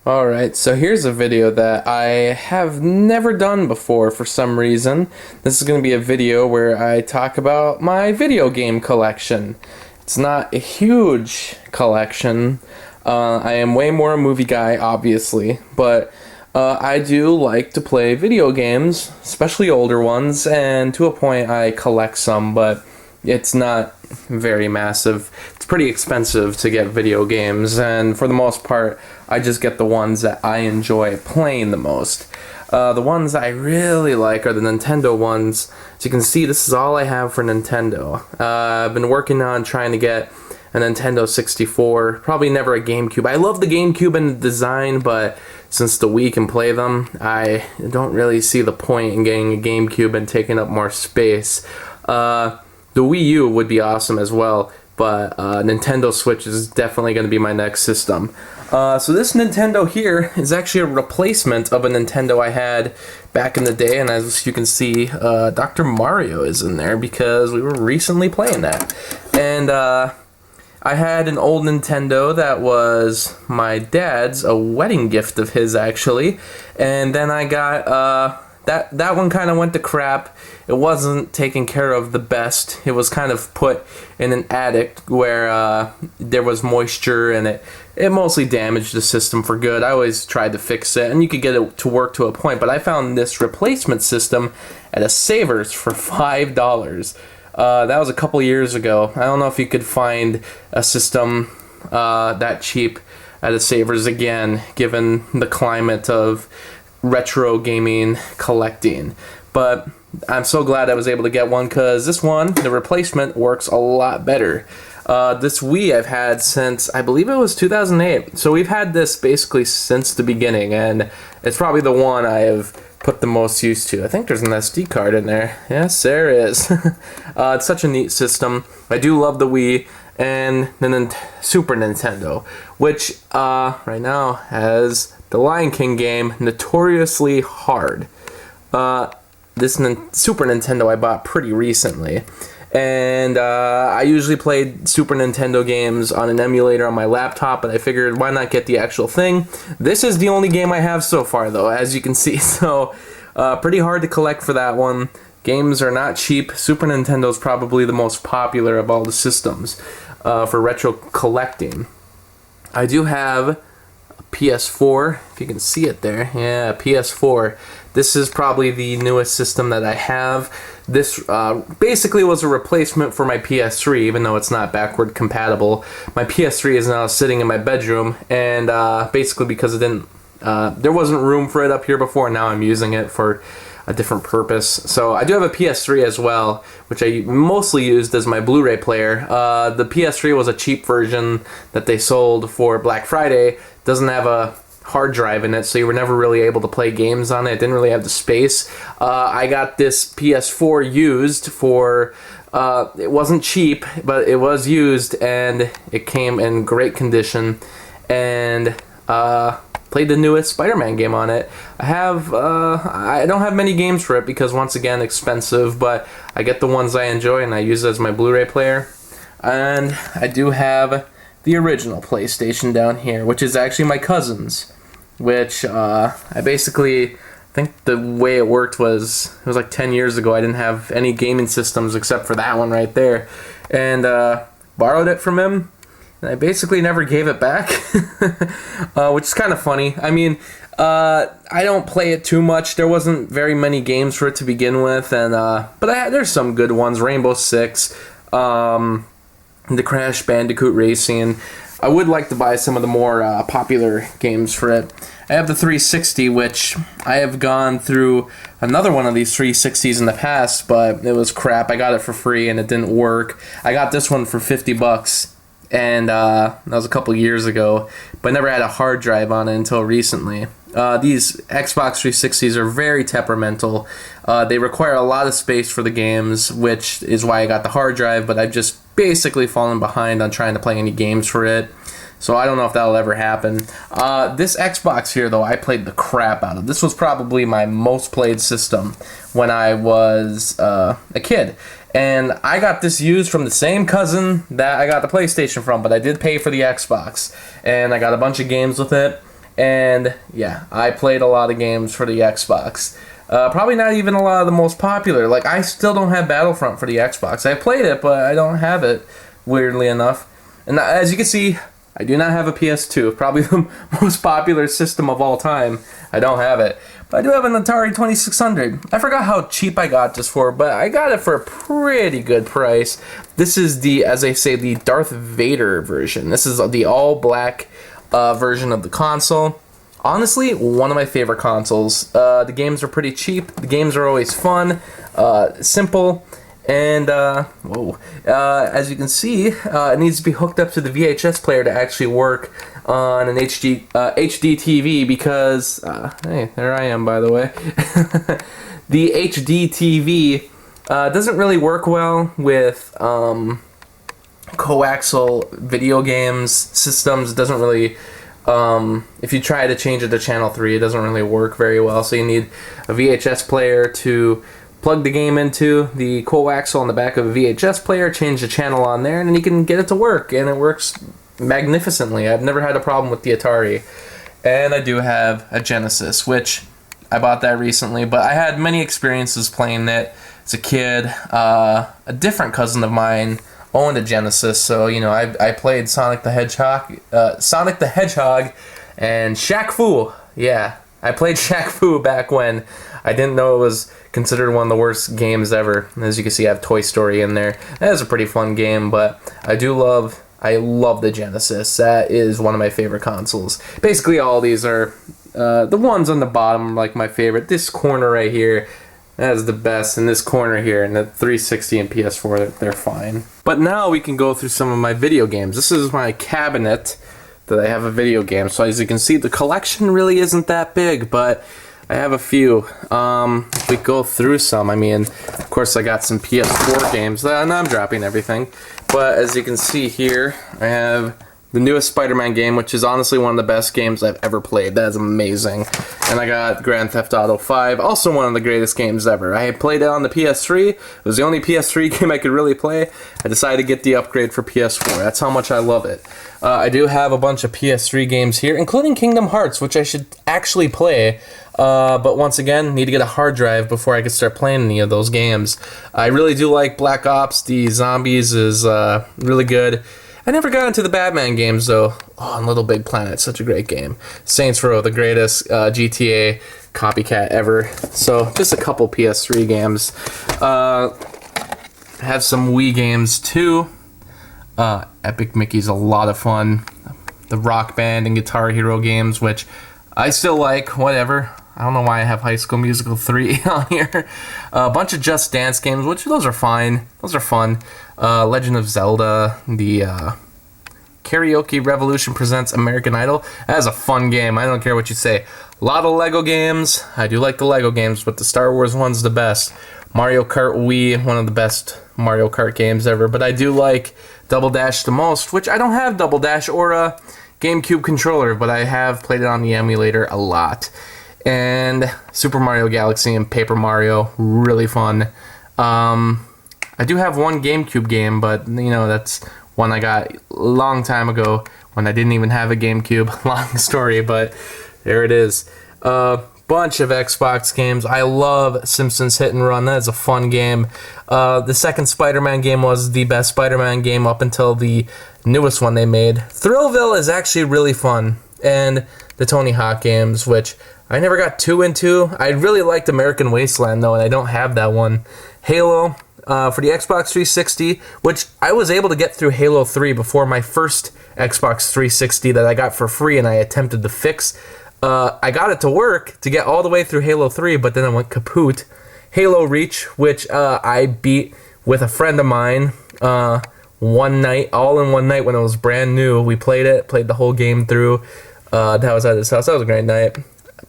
Alright, so here's a video that I have never done before for some reason. This is going to be a video where I talk about my video game collection. It's not a huge collection. I am way more a movie guy, obviously, but I do like to play video games, especially older ones, and to a point I collect some, but it's not very massive. It's pretty expensive to get video games, and for the most part, I just get the ones that I enjoy playing the most. The ones I really like are the Nintendo ones. As you can see, this is all I have for Nintendo. I've been working on trying to get a Nintendo 64, probably never a GameCube. I love the GameCube and the design, but since the Wii can play them, I don't really see the point in getting a GameCube and taking up more space. The Wii U would be awesome as well, but Nintendo Switch is definitely going to be my next system. So this Nintendo here is actually a replacement of a Nintendo I had back in the day, and as you can see, Dr. Mario is in there because we were recently playing that. And I had an old Nintendo that was my dad's, a wedding gift of his actually, and then I got that one kind of went to crap. It wasn't taken care of the best. It was kind of put in an attic where there was moisture, and it mostly damaged the system for good. I always tried to fix it, and you could get it to work to a point, but I found this replacement system at a Savers for $5. That was a couple years ago. I don't know if you could find a system that cheap at a Savers again, given the climate of retro gaming collecting. But I'm so glad I was able to get one, because this one, the replacement, works a lot better. This Wii I've had since, I believe it was 2008. So we've had this basically since the beginning, and it's probably the one I have put the most use to. I think there's an SD card in there. Yes, there is. It's such a neat system. I do love the Wii and the Super Nintendo, which right now has the Lion King game notoriously hard. This Super Nintendo I bought pretty recently, and I usually played Super Nintendo games on an emulator on my laptop, but I figured why not get the actual thing. This is the only game I have so far though, as you can see, so pretty hard to collect for that one. Games are not cheap. Super Nintendo is probably the most popular of all the systems for retro collecting. I do have PS4, if you can see it there. Yeah, PS4. This is probably the newest system that I have. This basically was a replacement for my PS3, even though it's not backward compatible. My PS3 is now sitting in my bedroom, and basically because it didn't, there wasn't room for it up here before, and now I'm using it for a different purpose. So I do have a PS3 as well, which I mostly used as my Blu-ray player. The PS3 was a cheap version that they sold for Black Friday. Doesn't have a hard drive in it, so you were never really able to play games on it. It didn't really have the space. I got this PS4 used for, it wasn't cheap, but it was used, and it came in great condition, and played the newest Spider-Man game on it. I don't have many games for it because, once again, expensive, but I get the ones I enjoy and I use it as my Blu-ray player. And I do have the original PlayStation down here, which is actually my cousin's, which I think the way it worked was, it was like 10 years ago. I didn't have any gaming systems except for that one right there, and borrowed it from him. And I basically never gave it back, which is kind of funny. I mean, I don't play it too much. There wasn't very many games for it to begin with, and but there's some good ones. Rainbow Six, the Crash Bandicoot Racing. I would like to buy some of the more popular games for it. I have the 360, which I have gone through another one of these 360s in the past, but it was crap. I got it for free and it didn't work. I got this one for $50. And that was a couple years ago, but I never had a hard drive on it until recently. These Xbox 360s are very temperamental. They require a lot of space for the games, which is why I got the hard drive, but I've just basically fallen behind on trying to play any games for it. So I don't know if that'll ever happen. This Xbox here, though, I played the crap out of. This was probably my most played system when I was a kid. And I got this used from the same cousin that I got the PlayStation from, but I did pay for the Xbox. And I got a bunch of games with it. And yeah, I played a lot of games for the Xbox. Probably not even a lot of the most popular. Like, I still don't have Battlefront for the Xbox. I played it, but I don't have it, weirdly enough. And as you can see, I do not have a PS2. Probably the most popular system of all time. I don't have it. But I do have an Atari 2600. I forgot how cheap I got this for, but I got it for a pretty good price. This is the, as they say, the Darth Vader version. This is the all-black version of the console. Honestly, one of my favorite consoles. The games are pretty cheap. The games are always fun, simple, and as you can see, it needs to be hooked up to the VHS player to actually work on an HD TV because, hey, there I am, by the way. The HD TV doesn't really work well with coaxial video games systems. It doesn't really... if you try to change it to channel 3, it doesn't really work very well, so you need a VHS player to plug the game into, the coaxial on the back of a VHS player, change the channel on there, and then you can get it to work, and it works magnificently. I've never had a problem with the Atari. And I do have a Genesis, which I bought that recently, but I had many experiences playing it as a kid. A different cousin of mine owned a Genesis, so you know I played Sonic the Hedgehog, and Shaq Fu. Yeah, I played Shaq Fu back when I didn't know it was considered one of the worst games ever. As you can see, I have Toy Story in there. That is a pretty fun game, but I love the Genesis. That is one of my favorite consoles. Basically, all these are the ones on the bottom, like my favorite. This corner right here. That is the best, in this corner here, and the 360 and PS4, they're fine. But now we can go through some of my video games. This is my cabinet that I have a video game. So as you can see, the collection really isn't that big, but I have a few. If we go through some, I mean, of course I got some PS4 games, and I'm dropping everything. But as you can see here, I have the newest Spider-Man game, which is honestly one of the best games I've ever played. That is amazing. And I got Grand Theft Auto 5, also one of the greatest games ever. I played it on the PS3. It was the only PS3 game I could really play. I decided to get the upgrade for PS4. That's how much I love it. I do have a bunch of PS3 games here, including Kingdom Hearts, which I should actually play. But once again, need to get a hard drive before I can start playing any of those games. I really do like Black Ops. The Zombies is really good. I never got into the Batman games, though. Oh, and Little Big Planet, such a great game. Saints Row, the greatest GTA copycat ever. So, just a couple PS3 games. Have some Wii games, too. Epic Mickey's a lot of fun. The Rock Band and Guitar Hero games, which I still like, whatever. I don't know why I have High School Musical 3 on here. A bunch of Just Dance games, which those are fine. Those are fun. Legend of Zelda, the Karaoke Revolution Presents American Idol. That is a fun game. I don't care what you say. A lot of Lego games. I do like the Lego games, but the Star Wars one's the best. Mario Kart Wii, one of the best Mario Kart games ever. But I do like Double Dash the most, which I don't have Double Dash or a GameCube controller, but I have played it on the emulator a lot. And Super Mario Galaxy and Paper Mario, really fun. I do have one GameCube game, but you know, that's one I got a long time ago when I didn't even have a GameCube. Long story, but there it is. Bunch of Xbox games. I love Simpsons Hit and Run. That is a fun game. The second Spider-Man game was the best Spider-Man game up until the newest one they made. Thrillville is actually really fun. And the Tony Hawk games, which I never got too into. I really liked American Wasteland, though, and I don't have that one. Halo, for the Xbox 360, which I was able to get through Halo 3 before my first Xbox 360 that I got for free, and I attempted to fix. I got it to work to get all the way through Halo 3, but then I went kaput. Halo Reach, which I beat with a friend of mine one night, all in one night when it was brand new. We played the whole game through. That was at his house. That was a great night.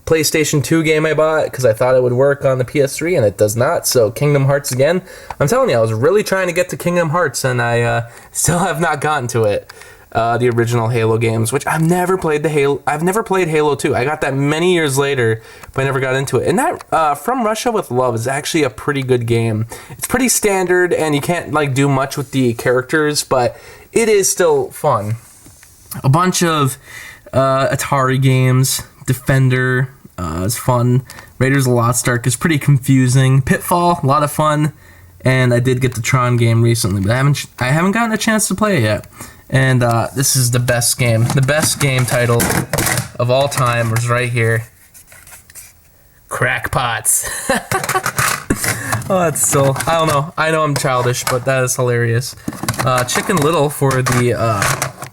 PlayStation 2 game I bought because I thought it would work on the PS3, and it does not. So Kingdom Hearts again. I'm telling you, I was really trying to get to Kingdom Hearts, and I still have not gotten to it. The original Halo games, which I've never played Halo 2. I got that many years later, but I never got into it. And that From Russia with Love is actually a pretty good game. It's pretty standard, and you can't do much with the characters, but it is still fun. A bunch of Atari games. Defender is fun. Raiders of the Lost Ark is pretty confusing. Pitfall, a lot of fun. And I did get the Tron game recently, but I haven't gotten a chance to play it yet. And this is the best game. The best game title of all time was right here. Crackpots. Oh, that's so... I don't know. I know I'm childish, but that is hilarious. Chicken Little for the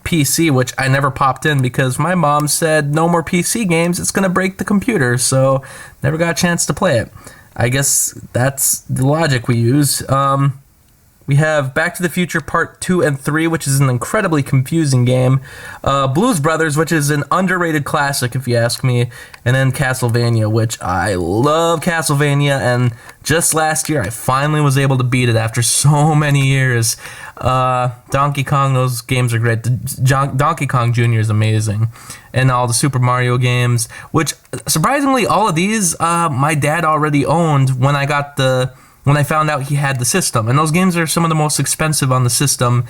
PC, which I never popped in because my mom said no more PC games. It's going to break the computer, so never got a chance to play it. I guess that's the logic we use. We have Back to the Future Part 2 and 3, which is an incredibly confusing game. Blues Brothers, which is an underrated classic, if you ask me. And then Castlevania, which I love Castlevania. And just last year, I finally was able to beat it after so many years. Donkey Kong, those games are great. Donkey Kong Jr. is amazing. And all the Super Mario games, which, surprisingly, all of these, my dad already owned when I found out he had the system. And those games are some of the most expensive on the system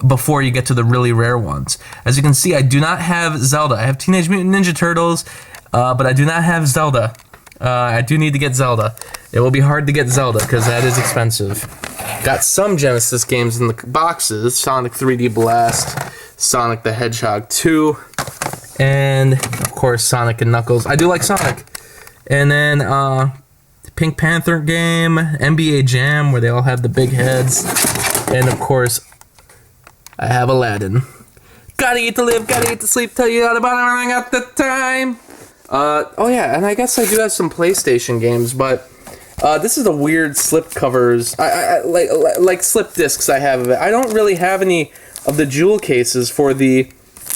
before you get to the really rare ones. As you can see, I do not have Zelda. I have Teenage Mutant Ninja Turtles, but I do not have Zelda. I do need to get Zelda. It will be hard to get Zelda because that is expensive. Got some Genesis games in the boxes. Sonic 3D Blast, Sonic the Hedgehog 2, and, of course, Sonic and Knuckles. I do like Sonic. And then, Pink Panther game, NBA Jam, where they all have the big heads, and of course, I have Aladdin. Gotta eat to live, gotta eat to sleep, tell you all about it when I got the time. Oh yeah, and I guess I do have some PlayStation games, but this is the weird slip covers, I like slip discs I have of it. I don't really have any of the jewel cases for the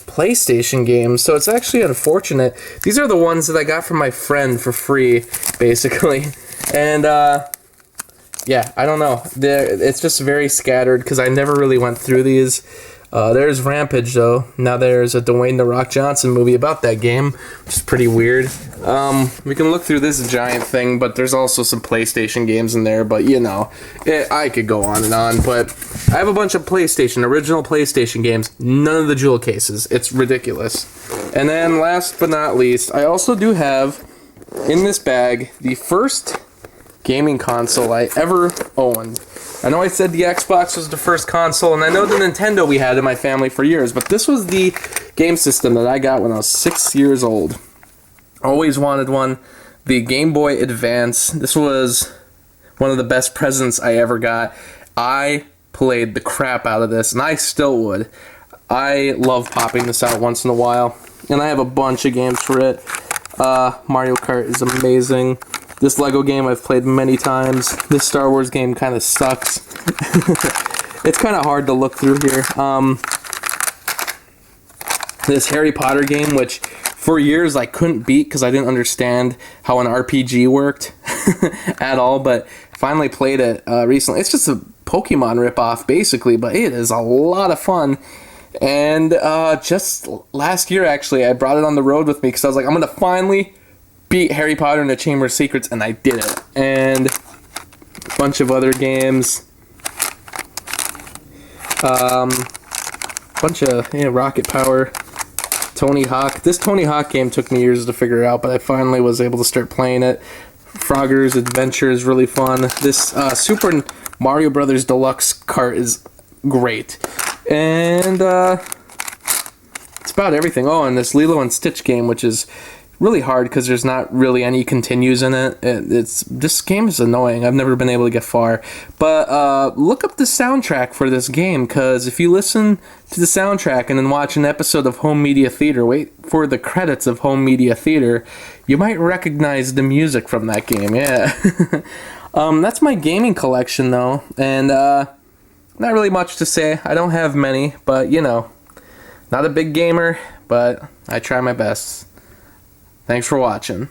PlayStation games, so it's actually unfortunate. These are the ones that I got from my friend for free, basically. And, yeah, I don't know. It's just very scattered because I never really went through these. There's Rampage, though. Now there's a Dwayne "The Rock" Johnson movie about that game, which is pretty weird. We can look through this giant thing, but there's also some PlayStation games in there. But, you know, I could go on and on. But I have a bunch of original PlayStation games. None of the jewel cases. It's ridiculous. And then, last but not least, I also do have, in this bag, the first gaming console I ever owned. I know I said the Xbox was the first console, and I know the Nintendo we had in my family for years, but this was the game system that I got when I was 6 years old. Always wanted one. The Game Boy Advance. This was one of the best presents I ever got. I played the crap out of this, and I still would. I love popping this out once in a while, and I have a bunch of games for it. Mario Kart is amazing. This Lego game I've played many times. This Star Wars game kind of sucks. It's kind of hard to look through here. This Harry Potter game, which for years I couldn't beat because I didn't understand how an RPG worked at all, but finally played it recently. It's just a Pokemon ripoff, basically, but it is a lot of fun. And just last year, actually, I brought it on the road with me because I was like, I'm going to finally beat Harry Potter and the Chamber of Secrets, and I did it. And a bunch of other games. Bunch of Rocket Power, Tony Hawk. This Tony Hawk game took me years to figure out, but I finally was able to start playing it. Frogger's Adventure is really fun. This Super Mario Brothers Deluxe Kart is great. And it's about everything. Oh, and this Lilo and Stitch game, which is really hard because there's not really any continues in it. This game is annoying. I've never been able to get far. But look up the soundtrack for this game, because if you listen to the soundtrack and then watch an episode of Home Media Theater, wait for the credits of Home Media Theater, you might recognize the music from that game. Yeah. That's my gaming collection, though. And not really much to say. I don't have many, but, not a big gamer, but I try my best. Thanks for watching.